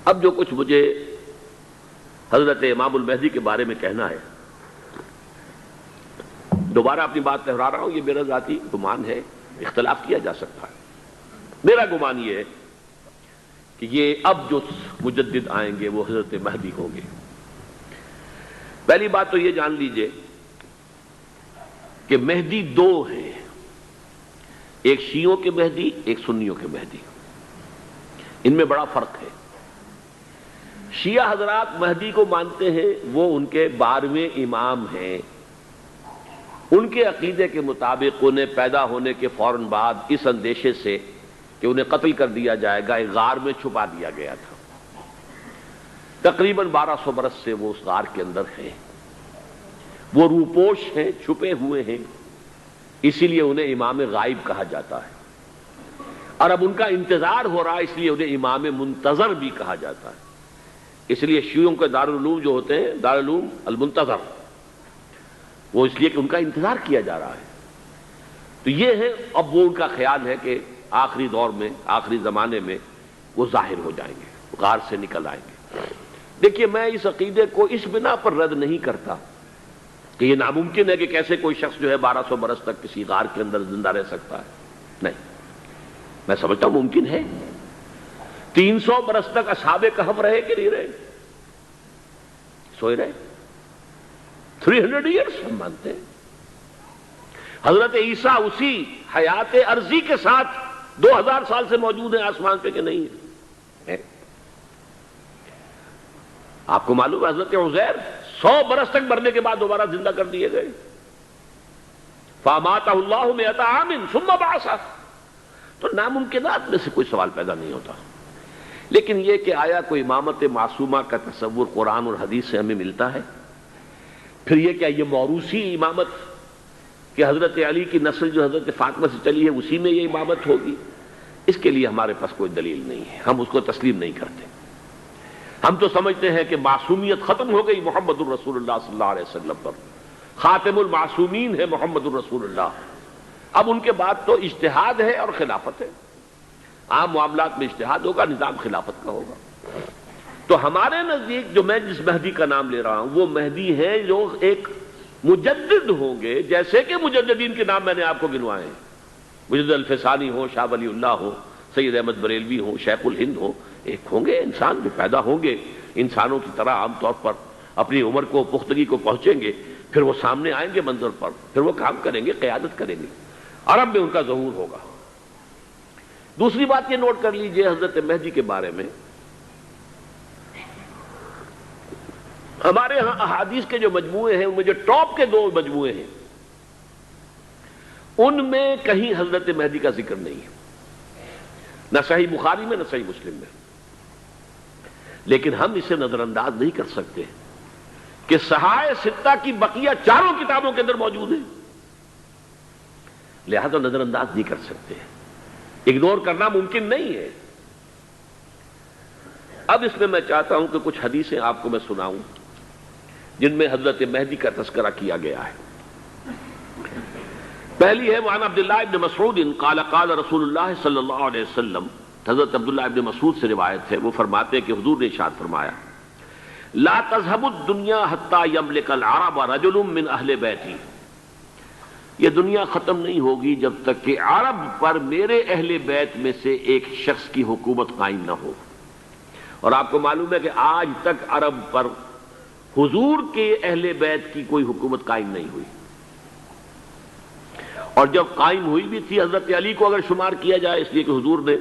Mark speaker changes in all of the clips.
Speaker 1: اب جو کچھ مجھے حضرت امام المہدی کے بارے میں کہنا ہے، دوبارہ اپنی بات دہرا رہا ہوں، یہ میرا ذاتی گمان ہے، اختلاف کیا جا سکتا ہے۔ میرا گمان یہ ہے کہ یہ اب جو مجدد آئیں گے وہ حضرت مہدی ہوں گے۔ پہلی بات تو یہ جان لیجئے کہ مہدی دو ہیں، ایک شیعوں کے مہدی، ایک سنیوں کے مہدی، ان میں بڑا فرق ہے۔ شیعہ حضرات مہدی کو مانتے ہیں، وہ ان کے 12ویں امام ہیں، ان کے عقیدے کے مطابق انہیں پیدا ہونے کے فوراً بعد اس اندیشے سے کہ انہیں قتل کر دیا جائے گا ایک غار میں چھپا دیا گیا تھا۔ تقریباً 1200 برس سے وہ اس غار کے اندر ہیں، وہ روپوش ہیں، چھپے ہوئے ہیں، اسی لیے انہیں امام غائب کہا جاتا ہے، اور اب ان کا انتظار ہو رہا ہے، اس لیے انہیں امام منتظر بھی کہا جاتا ہے۔ اس لیے شیعوں کے دارالعلوم جو ہوتے ہیں، دارالعلوم المنتظر، وہ اس لیے کہ ان کا انتظار کیا جا رہا ہے۔ تو یہ ہے، اب وہ ان کا خیال ہے کہ آخری دور میں، آخری زمانے میں وہ ظاہر ہو جائیں گے، غار سے نکل آئیں گے۔ دیکھیے، میں اس عقیدے کو اس بنا پر رد نہیں کرتا کہ یہ ناممکن ہے کہ کیسے کوئی شخص جو ہے 1200 برس تک کسی غار کے اندر زندہ رہ سکتا ہے، نہیں، میں سمجھتا ہوں ممکن ہے۔ 300 برس تک اصحاب کہف رہے کہ نہیں رہے؟ سوئے رہے۔ 300 ایئرس ہم مانتے ہیں۔ حضرت عیسیٰ اسی حیات عرضی کے ساتھ 2000 سال سے موجود ہیں آسمان پہ کہ نہیں ہے؟ آپ کو معلوم ہے حضرت عزیر 100 برس تک مرنے کے بعد دوبارہ زندہ کر دیے گئے۔ فَأَمَاتَهُ اللَّهُ مِئَةَ عَامٍ ثُمَّ بَعَثَهُ۔ تو ناممکنات میں سے کوئی سوال پیدا نہیں ہوتا، لیکن یہ کہ آیا کوئی امامت معصومہ کا تصور قرآن اور حدیث سے ہمیں ملتا ہے؟ پھر یہ کیا یہ موروثی امامت کہ حضرت علی کی نسل جو حضرت فاطمہ سے چلی ہے اسی میں یہ امامت ہوگی؟ اس کے لیے ہمارے پاس کوئی دلیل نہیں ہے، ہم اس کو تسلیم نہیں کرتے۔ ہم تو سمجھتے ہیں کہ معصومیت ختم ہو گئی محمد الرسول اللہ صلی اللہ علیہ وسلم پر، خاتم المعصومین ہے محمد الرسول اللہ۔ اب ان کے بعد تو اجتہاد ہے اور خلافت ہے، عام معاملات میں اجتہاد ہوگا، نظام خلافت کا ہوگا۔ تو ہمارے نزدیک جو میں جس مہدی کا نام لے رہا ہوں وہ مہدی ہیں جو ایک مجدد ہوں گے، جیسے کہ مجددین کے نام میں نے آپ کو گنوائے ہیں، مجدد الفسانی ہو، شاہ ولی اللہ ہو، سید احمد بریلوی ہو، شیخ الہند ہو، ایک ہوں گے انسان جو پیدا ہوں گے انسانوں کی طرح، عام طور پر اپنی عمر کو، پختگی کو پہنچیں گے، پھر وہ سامنے آئیں گے منظر پر، پھر وہ کام کریں گے، قیادت کریں گے، عرب میں ان کا ظہور ہوگا۔ دوسری بات یہ نوٹ کر لیجئے حضرت مہدی کے بارے میں، ہمارے ہاں احادیث کے جو مجموعے ہیں ان میں جو ٹاپ کے 2 مجموعے ہیں ان میں کہیں حضرت مہدی کا ذکر نہیں ہے، نہ صحیح بخاری میں نہ صحیح مسلم میں، لیکن ہم اسے نظر انداز نہیں کر سکتے کہ صحائح 6 کی بقیہ 4 کتابوں کے اندر موجود ہیں، لہذا نظر انداز نہیں کر سکتے، اگنور کرنا ممکن نہیں ہے۔ اب اس میں میں چاہتا ہوں کہ کچھ حدیثیں آپ کو میں سناؤں جن میں حضرت مہدی کا تذکرہ کیا گیا ہے۔ پہلی ہے وعن عبداللہ ابن مسعود قال قال رسول اللہ صلی اللہ علیہ وسلم، حضرت عبداللہ ابن مسعود سے روایت ہے، وہ فرماتے ہیں کہ حضور نے ارشاد فرمایا لا تذهب الدنيا حتى يملك العرب رجل من اہل بیتی، یہ دنیا ختم نہیں ہوگی جب تک کہ عرب پر میرے اہل بیت میں سے ایک شخص کی حکومت قائم نہ ہو۔ اور آپ کو معلوم ہے کہ آج تک عرب پر حضور کے اہل بیت کی کوئی حکومت قائم نہیں ہوئی، اور جب قائم ہوئی بھی تھی حضرت علی کو اگر شمار کیا جائے، اس لیے کہ حضور نے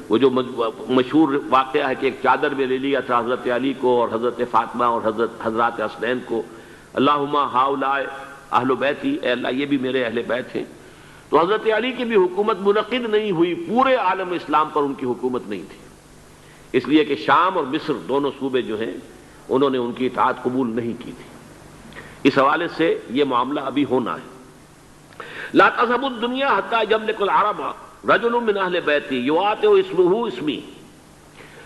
Speaker 1: وہ جو مشہور واقعہ ہے کہ ایک چادر میں لے لیا تھا حضرت علی کو اور حضرت فاطمہ اور حضرات حسنین کو، اللہم ہؤلاء اہل بیتی، اے اللہ یہ بھی میرے اہل بیت ہیں۔ تو حضرت علی کی بھی حکومت منعقد نہیں ہوئی، پورے عالم اسلام پر ان کی حکومت نہیں تھی، اس لیے کہ شام اور مصر دونوں صوبے جو ہیں انہوں نے ان کی اطاعت قبول نہیں کی تھی۔ اس حوالے سے یہ معاملہ ابھی ہونا ہے۔ لا تذهب الدنيا حتى يملك العرب رجل من اہل بیتی یواطئ اسمہ اسمی،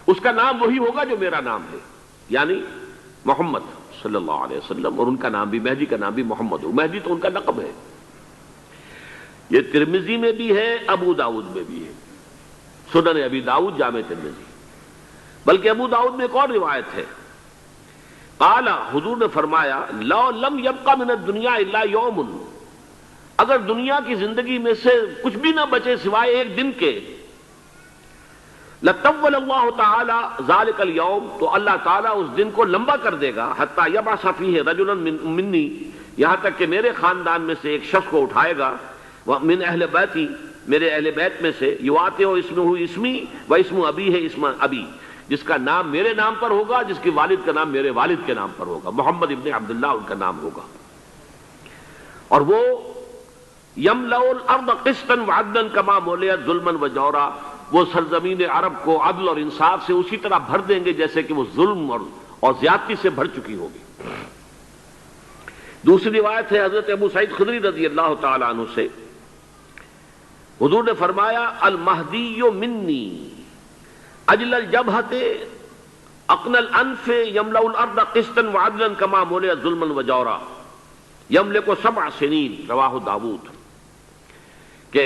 Speaker 1: اس کا نام وہی ہوگا جو میرا نام ہے، یعنی محمد صلی اللہ علیہ وسلم، اور ان کا نام بھی، مہدی کا نام بھی محمد ہو، مہدی تو ان کا لقب ہے۔ یہ ترمذی میں بھی ہے، ابو داؤد میں بھی ہے، سنن ابی داؤد، جامع ترمذی۔ بلکہ ابو داؤد میں ایک اور روایت ہے، قال، حضور نے فرمایا، لو لم يبق من الدنیا الا یوم، اگر دنیا کی زندگی میں سے کچھ بھی نہ بچے سوائے ایک دن کے، لطول اللہ تعالی ذلک اليوم، تو اللہ تعالیٰ اس دن کو لمبا کر دے گا، حتی یبعث فیہ رجلا منی، یہاں تک کہ میرے خاندان میں سے ایک شخص کو اٹھائے گا، من اہل بیتی، میرے اہل بیت میں سے، یواطئ اسمہ اسمی و اسم ابی ہے اسم ابی، جس کا نام میرے نام پر ہوگا، جس کی والد کا نام میرے والد کے نام پر ہوگا، محمد ابن عبداللہ ان کا نام ہوگا، اور وہ یملأ الارض قسطا وعدلا کما ملئت ظلما وجورا، وہ سرزمین عرب کو عدل اور انصاف سے اسی طرح بھر دیں گے جیسے کہ وہ ظلم اور زیادتی سے بھر چکی ہوگی۔ دوسری روایت ہے حضرت ابو سعید خدری رضی اللہ تعالی عنہ سے، حضور نے فرمایا، المہدی منی اجل الجبہۃ اقن الانف یملأ الارض قسطا وعدلا کما ملئت ظلما وجورا یملک 7 سنین، رواہ داود، کہ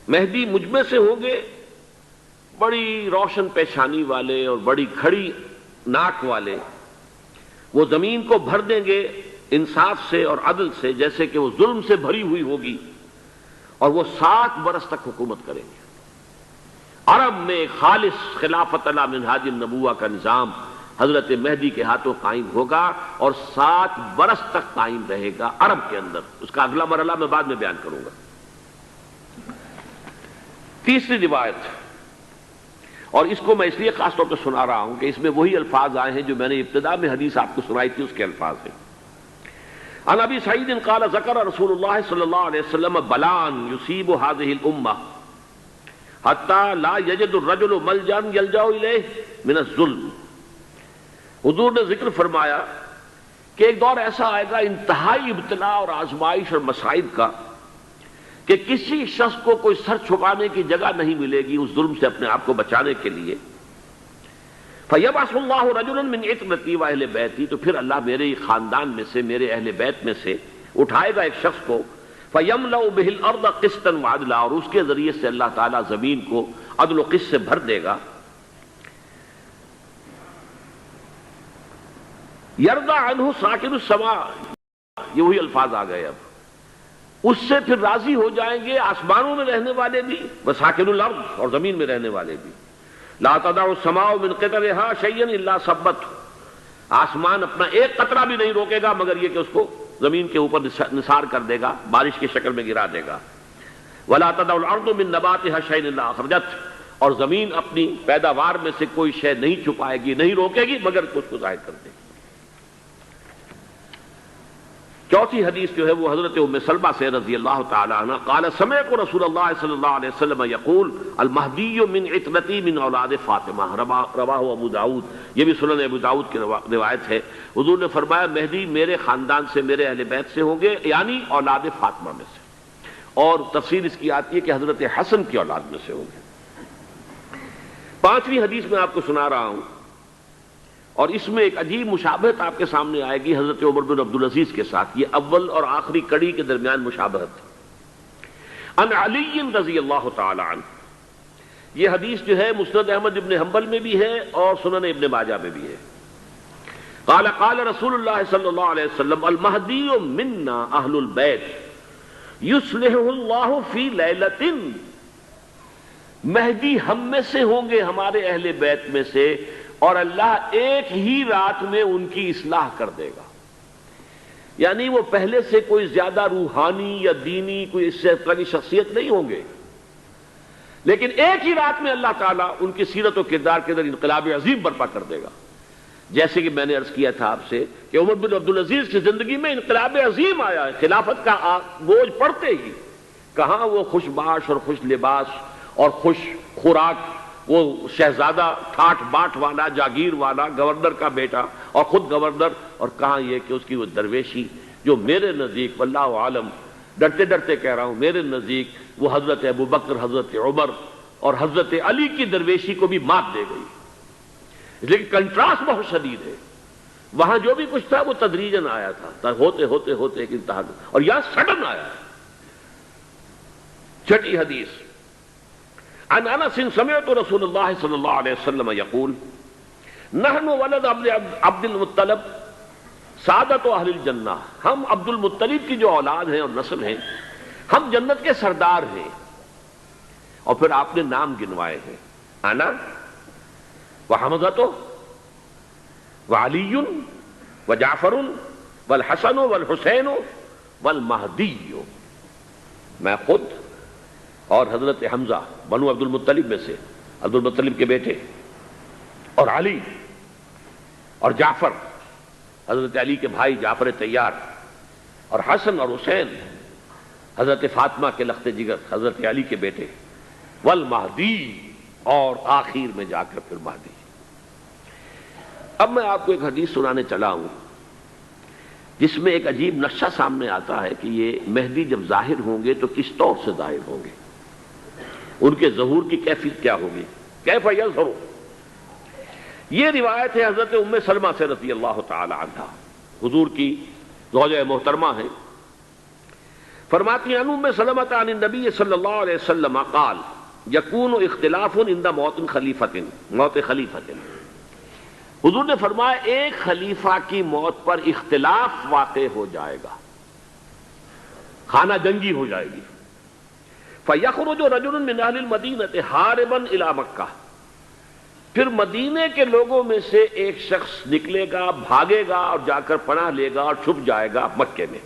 Speaker 1: مہدی مجھ میں سے ہوں گے بڑی روشن پیشانی والے اور بڑی کھڑی ناک والے، وہ زمین کو بھر دیں گے انصاف سے اور عدل سے جیسے کہ وہ ظلم سے بھری ہوئی ہوگی، اور وہ 7 برس تک حکومت کریں گے۔ عرب میں خالص خلافت علی منہاج النبوہ کا نظام حضرت مہدی کے ہاتھوں قائم ہوگا، اور 7 برس تک قائم رہے گا عرب کے اندر، اس کا اگلا مرحلہ میں بعد میں بیان کروں گا۔ تیسری روایت، اور اس کو میں اس لیے خاص طور پہ سنا رہا ہوں کہ اس میں وہی الفاظ آئے ہیں جو میں نے ابتدا میں حدیث آپ کو سنائی تھی، اس کے الفاظ ہیں۔ عن ابی سعید قال ذکر رسول اللہ صلی اللہ علیہ وسلم بلان یصیب هذه الامہ حتی لا یجد الرجل ملجا یلجا الیہ من الظلم، حضور نے ذکر فرمایا کہ ایک دور ایسا آئے گا انتہائی ابتلا اور آزمائش اور مصائب کا کہ کسی شخص کو کوئی سر چھپانے کی جگہ نہیں ملے گی اس ظلم سے اپنے آپ کو بچانے کے لیے۔ فَيَبْعَثُ اللَّهُ رَجُلًا مِّنْ عِتْرَتِي وَأَهْلِ بَيْتِي، تو پھر اللہ میرے خاندان میں سے، میرے اہل بیت میں سے اٹھائے گا ایک شخص کو، فَيَمْلَأُ بِهِ الْأَرْضَ قِسْطًا وَعَدْلًا، اور اس کے ذریعے سے اللہ تعالیٰ زمین کو عدل و قسط سے بھر دے گا۔ يَرْضَى عَنْهُ سَاكِنُ السَّمَاءِ، یہ وہی الفاظ آ گئے، اب اس سے پھر راضی ہو جائیں گے آسمانوں میں رہنے والے بھی، وَسَاكِنُ الْأَرْضِ، اور زمین میں رہنے والے بھی۔ لا تدع السماء من قطرها شيئا الا ثبته، آسمان اپنا ایک قطرہ بھی نہیں روکے گا مگر یہ کہ اس کو زمین کے اوپر نثار کر دے گا، بارش کی شکل میں گرا دے گا۔ ولا تدع الارض من نباتها شيئا الا اخرجته، اور زمین اپنی پیداوار میں سے کوئی شے نہیں چھپائے گی، نہیں روکے گی مگر اس کو ظاہر کر دے گی۔ چوتھی حدیث جو ہے وہ حضرت ام سلمہ سے رضی اللہ تعالی عنہ، قال سمعت رسول اللہ صلی اللہ علیہ وسلم یقول المہدی من عترتی من اولاد فاطمہ، رواہ ابو داؤد، یہ بھی سنن ابو داؤد کی روایت ہے۔ حضور نے فرمایا مہدی میرے خاندان سے، میرے اہل بیت سے ہوں گے، یعنی اولاد فاطمہ میں سے، اور تفسیر اس کی آتی ہے کہ حضرت حسن کی اولاد میں سے ہوں گے۔ پانچویں حدیث میں آپ کو سنا رہا ہوں، اور اس میں ایک عجیب مشابہت آپ کے سامنے آئے گی حضرت عمر بن عبدالعزیز کے ساتھ، یہ اول اور آخری کڑی کے درمیان مشابہت۔ عن علی رضی اللہ تعالی عنہ، یہ حدیث جو ہے مسند احمد ابن حنبل میں بھی ہے اور سنن ابن ماجہ میں بھی ہے۔ قال قال رسول اللہ صلی اللہ علیہ وسلم المہدی منا اہل البیت یصلح اللہ فی لیلۃ، مہدی ہم میں سے ہوں گے، ہمارے اہل بیت میں سے، اور اللہ ایک ہی رات میں ان کی اصلاح کر دے گا، یعنی وہ پہلے سے کوئی زیادہ روحانی یا دینی کوئی اس طرح کی شخصیت نہیں ہوں گے، لیکن ایک ہی رات میں اللہ تعالیٰ ان کی سیرت و کردار کے اندر انقلاب عظیم برپا کر دے گا۔ جیسے کہ میں نے عرض کیا تھا آپ سے کہ عمر بن عبدالعزیز کی زندگی میں انقلاب عظیم آیا ہے، خلافت کا بوجھ پڑتے ہی کہاں وہ خوش باش اور خوش لباس اور خوش خوراک، وہ شہزادہ ٹھاٹ باٹ والا، جاگیر والا، گورنر کا بیٹا اور خود گورنر، اور کہاں یہ کہ اس کی وہ درویشی جو میرے نزدیک واللہ عالم، ڈرتے ڈرتے کہہ رہا ہوں، میرے نزدیک وہ حضرت ابو بکر، حضرت عمر اور حضرت علی کی درویشی کو بھی مات دے گئی، لیکن کنٹراسٹ بہت شدید ہے۔ وہاں جو بھی کچھ تھا وہ تدریجاً آیا تھا، ہوتے ہوتے ہوتے ایک انتہا، اور یہاں سڈن آیا ہے۔ چھٹی حدیث، عن انس سمعت رسول اللہ صلی اللہ علیہ وسلم یقول نحن ولد عبد المطلب سعادت اہل الجنہ، ہم عبد المطلب کی جو اولاد ہیں اور نسل ہیں، ہم جنت کے سردار ہیں. اور پھر آپ نے نام گنوائے ہیں، انا وحمزۃ وعلی وجعفر والحسن والحسین والمہدی. میں خود اور حضرت حمزہ بنو عبد المطلب میں سے، عبد المطلب کے بیٹے، اور علی اور جعفر حضرت علی کے بھائی جعفر طیار، اور حسن اور حسین حضرت فاطمہ کے لخت جگر حضرت علی کے بیٹے، والمہدی، اور آخر میں جا کر پھر مہدی. اب میں آپ کو ایک حدیث سنانے چلا ہوں جس میں ایک عجیب نقشہ سامنے آتا ہے کہ یہ مہدی جب ظاہر ہوں گے تو کس طور سے ظاہر ہوں گے، ان کے ظہور کی کیفیت کیا ہوگی، کیف یظہر. یہ روایت ہے حضرت ام سلمہ سے رضی اللہ تعالی عنہا، حضور کی زوجہ محترمہ ہیں. فرماتی ہیں ام سلمہ عن النبی صلی اللہ علیہ وسلم قال یکون اختلاف عند موت خلیفۃ، موت خلیفۃ. حضور نے فرمایا ایک خلیفہ کی موت پر اختلاف واقع ہو جائے گا، خانہ جنگی ہو جائے گی. فَيَخْرُجُ رَجُلٌ مِّنْ أَهْلِ الْمَدِينَةِ حَارِبًا إِلَىٰ مَكَّةَ، پھر مدینے کے لوگوں میں سے ایک شخص نکلے گا، بھاگے گا اور جا کر پناہ لے گا اور چھپ جائے گا مکے میں.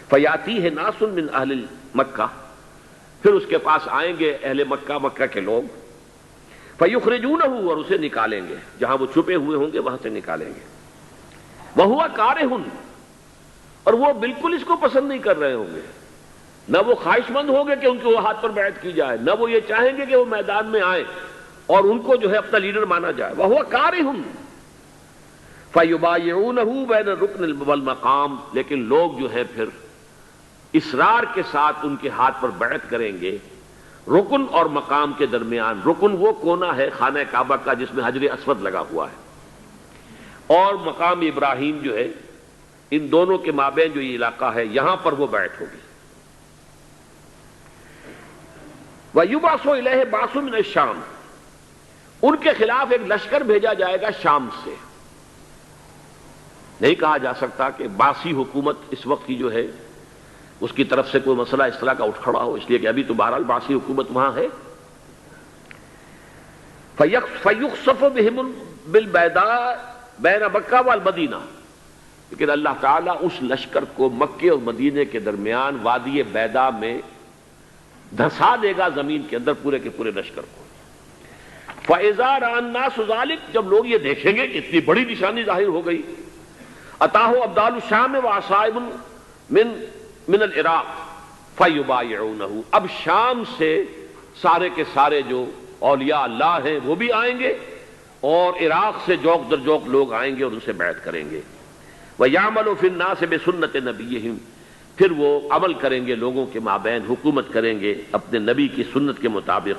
Speaker 1: فَيَأْتِيهِ نَاسٌ مِّنْ أَهْلِ مَكَّةِ، پھر اس کے پاس آئیں گے اہل مکہ، مکہ کے لوگ. فَيُخْرِجُونَهُ، اور اسے نکالیں گے، جہاں وہ چھپے ہوئے ہوں گے وہاں سے نکالیں گے. وَهُوَ كَارِهٌ، اور وہ بالکل اس کو پسند نہیں کر رہے ہوں گے، نہ وہ خواہش مند ہوں گے کہ ان کے ہاتھ پر بیعت کی جائے، نہ وہ یہ چاہیں گے کہ وہ میدان میں آئیں اور ان کو جو ہے اپنا لیڈر مانا جائے. وَهُوَ كَارِهٌ فَيُبَايِعُونَهُ بَيْنَ الرُّكْنِ وَالْمَقَامِ، لیکن لوگ جو ہے پھر اصرار کے ساتھ ان کے ہاتھ پر بیعت کریں گے رکن اور مقام کے درمیان. رکن وہ کونا ہے خانہ کعبہ کا جس میں حجر اسود لگا ہوا ہے، اور مقام ابراہیم جو ہے، ان دونوں کے مابین جو یہ علاقہ ہے یہاں پر وہ بیعت ہوگی. وَيُبْعَثُ إِلَيْهِ بَعْثٌ مِّنَ الشَّامِ، ان کے خلاف ایک لشکر بھیجا جائے گا شام سے. نہیں کہا جا سکتا کہ باسی حکومت اس وقت کی جو ہے اس کی طرف سے کوئی مسئلہ اس طرح کا اٹھ کھڑا ہو، اس لیے کہ ابھی تو بہرحال باسی حکومت وہاں ہے. فَيُخْسَفُ بِهِمُ بِالْبَيْضَاءِ بَيْنَ مَكَّةَ وَالْمَدِينَةِ، لیکن اللہ تعالیٰ اس لشکر کو مکے اور مدینے کے درمیان وادی بیضاء میں دھسا دے گا، زمین کے اندر پورے کے پورے لشکر کو. فَإِذَا رَأَى النَّاسُ ذَلِكَ، جب لوگ یہ دیکھیں گے کہ اتنی بڑی نشانی ظاہر ہو گئی، أَتَاهُ أَبْدَالُ الشَّامِ وَعَصَائِبٌ من العراق فَيُبَايِعُونَهُ، اب شام سے سارے کے سارے جو اولیاء اللہ ہیں وہ بھی آئیں گے، اور عراق سے جوق در جوق لوگ آئیں گے اور ان سے بیعت کریں گے. وَيَعْمَلُ فِي النَّاسِ بِسُنَّةِ نَبِيِّهِمْ، پھر وہ عمل کریں گے لوگوں کے مابین، حکومت کریں گے اپنے نبی کی سنت کے مطابق.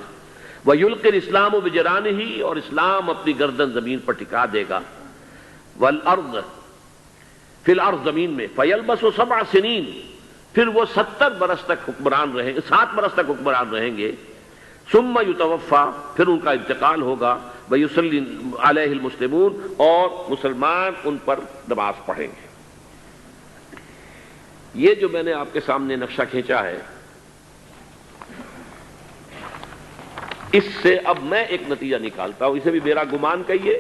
Speaker 1: وَيُلْقِي الْإِسْلَامُ بِجَرَانِهِ، اور اسلام اپنی گردن زمین پر ٹکا دے گا. وَالْأَرْض فِي الْأَرْض، زمین میں. فَيَلْبَسُ 7 سنین، پھر وہ 70 برس تک حکمران رہیں، 7 برس تک حکمران رہیں گے. ثم يتوفى، پھر ان کا انتقال ہوگا. ويصلي عليه المسلمون، اور مسلمان ان پر نماز پڑھیں گے. یہ جو میں نے آپ کے سامنے نقشہ کھینچا ہے، اس سے اب میں ایک نتیجہ نکالتا ہوں، اسے بھی میرا گمان کہیے،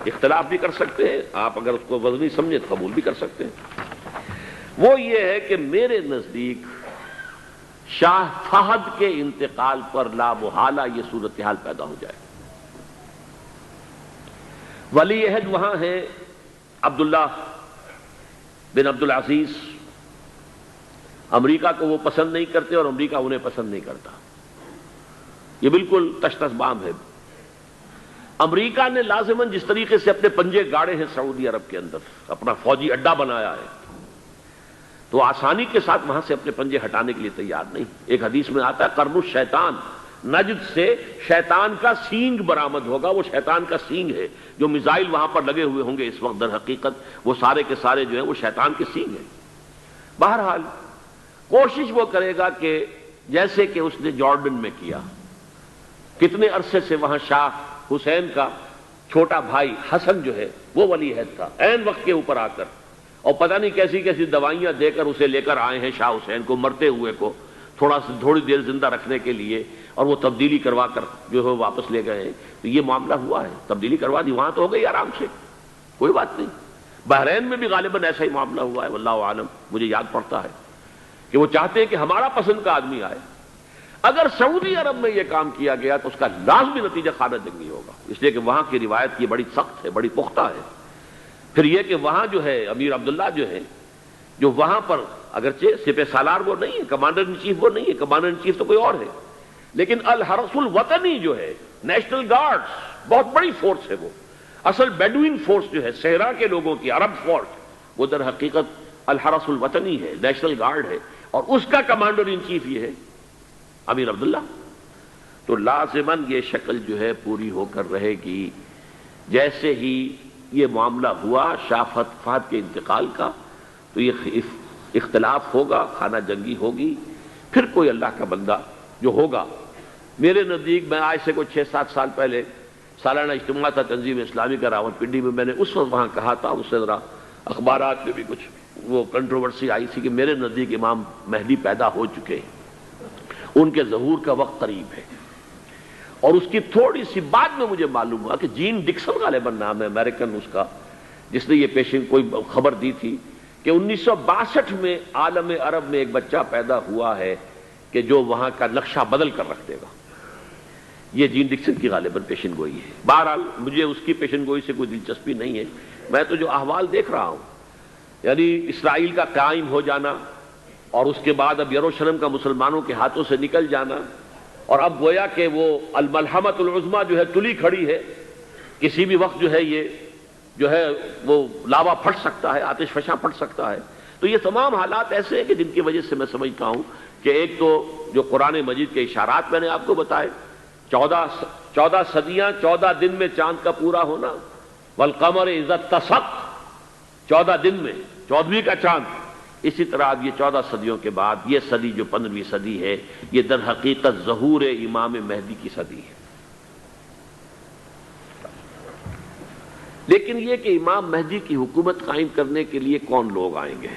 Speaker 1: اختلاف بھی کر سکتے ہیں آپ، اگر اس کو وزنی سمجھیں تو قبول بھی کر سکتے ہیں. وہ یہ ہے کہ میرے نزدیک شاہ فہد کے انتقال پر لا محالہ یہ صورتحال پیدا ہو جائے. ولی عہد وہاں ہیں عبداللہ بن عبد العزیز، امریکہ کو وہ پسند نہیں کرتے اور امریکہ انہیں پسند نہیں کرتا. یہ بالکل تش تش بام ہے. امریکہ نے لازماً جس طریقے سے اپنے پنجے گاڑے ہیں سعودی عرب کے اندر، اپنا فوجی اڈا بنایا ہے، تو آسانی کے ساتھ وہاں سے اپنے پنجے ہٹانے کے لیے تیار نہیں. ایک حدیث میں آتا ہے قرن الشیطان، نجد سے شیطان کا سینگ برآمد ہوگا. وہ شیطان کا سینگ ہے، جو میزائل وہاں پر لگے ہوئے ہوں گے اس وقت، در حقیقت وہ سارے کے سارے جو ہیں وہ شیطان کے سینگ ہیں. بہرحال کوشش وہ کرے گا کہ جیسے کہ اس نے جارڈن میں کیا، کتنے عرصے سے وہاں شاہ حسین کا چھوٹا بھائی حسن جو ہے وہ ولی عہد تھا، عین وقت کے اوپر آ کر، اور پتہ نہیں کیسی کیسی دوائیاں دے کر اسے لے کر آئے ہیں شاہ حسین کو، مرتے ہوئے کو تھوڑی دیر زندہ رکھنے کے لیے، اور وہ تبدیلی کروا کر جو ہے واپس لے گئے ہیں۔ تو یہ معاملہ ہوا ہے، تبدیلی کروا دی، وہاں تو ہو گئی آرام سے، کوئی بات نہیں۔ بحرین میں بھی غالباً ایسا ہی معاملہ ہوا ہے، واللہ عالم، مجھے یاد پڑتا ہے کہ وہ چاہتے ہیں کہ ہمارا پسند کا آدمی آئے۔ اگر سعودی عرب میں یہ کام کیا گیا تو اس کا لازمی نتیجہ خانہ جنگی ہوگا، اس لیے کہ وہاں کی روایت یہ بڑی سخت ہے، بڑی پختہ ہے۔ پھر یہ کہ وہاں جو ہے امیر عبداللہ جو ہے، جو وہاں پر اگرچہ سپہ سالار وہ نہیں ہے، کمانڈر ان چیف وہ نہیں ہے، کمانڈر ان چیف تو کوئی اور ہے، لیکن الحرس الوطنی جو ہے، نیشنل گارڈز، بہت بڑی فورس ہے وہ، اصل بیڈوین فورس جو ہے صحرا کے لوگوں کی، عرب فورس، وہ در حقیقت الحرس الوطنی ہے، نیشنل گارڈ ہے، اور اس کا کمانڈر ان چیف یہ ہے امیر عبداللہ۔ تو لازماً یہ شکل جو ہے پوری ہو کر رہے گی۔ جیسے ہی یہ معاملہ ہوا شاہ فہد کے انتقال کا، تو یہ اختلاف ہوگا، خانہ جنگی ہوگی، پھر کوئی اللہ کا بندہ جو ہوگا۔ میرے نزدیک، میں آج سے کوئی 6-7 سال پہلے سالانہ اجتماع تھا تنظیم اسلامی کا راولپنڈی میں، میں نے اس وقت وہاں کہا تھا، اس سے ذرا اخبارات میں بھی کچھ وہ کنٹروورسی آئی تھی کہ میرے نزدیک امام مہدی پیدا ہو چکے ہیں، ان کے ظہور کا وقت قریب ہے۔ اور اس کی تھوڑی سی بعد میں مجھے معلوم ہوا کہ جین ڈکسن غالباً نام ہے امریکن اس کا، جس نے یہ پیشن کوئی خبر دی تھی کہ 1962 میں عالم عرب میں ایک بچہ پیدا ہوا ہے کہ جو وہاں کا نقشہ بدل کر رکھ دے گا۔ یہ جین ڈکسن کی غالباً پیشن گوئی ہے۔ بہرحال مجھے اس کی پیشن گوئی سے کوئی دلچسپی نہیں ہے، میں تو جو احوال دیکھ رہا ہوں، یعنی اسرائیل کا قائم ہو جانا، اور اس کے بعد اب یروشلم کا مسلمانوں کے ہاتھوں سے نکل جانا، اور اب گویا کہ وہ الملحمۃ العظمیٰ جو ہے تلی کھڑی ہے، کسی بھی وقت جو ہے یہ جو ہے وہ لاوا پھٹ سکتا ہے، آتش فشاں پھٹ سکتا ہے۔ تو یہ تمام حالات ایسے ہیں کہ جن کی وجہ سے میں سمجھتا ہوں کہ ایک تو جو قرآن مجید کے اشارات میں نے آپ کو بتائے، 14 صدیاں، 14 دن میں چاند کا پورا ہونا، والقمر اذا اتسق، 14 دن میں 14ویں کا چاند۔ اسی طرح اب یہ 14 صدیوں کے بعد یہ صدی جو 15ویں صدی ہے، یہ در حقیقت ظہور امام مہدی کی صدی ہے۔ لیکن یہ کہ امام مہدی کی حکومت قائم کرنے کے لیے کون لوگ آئیں گے؟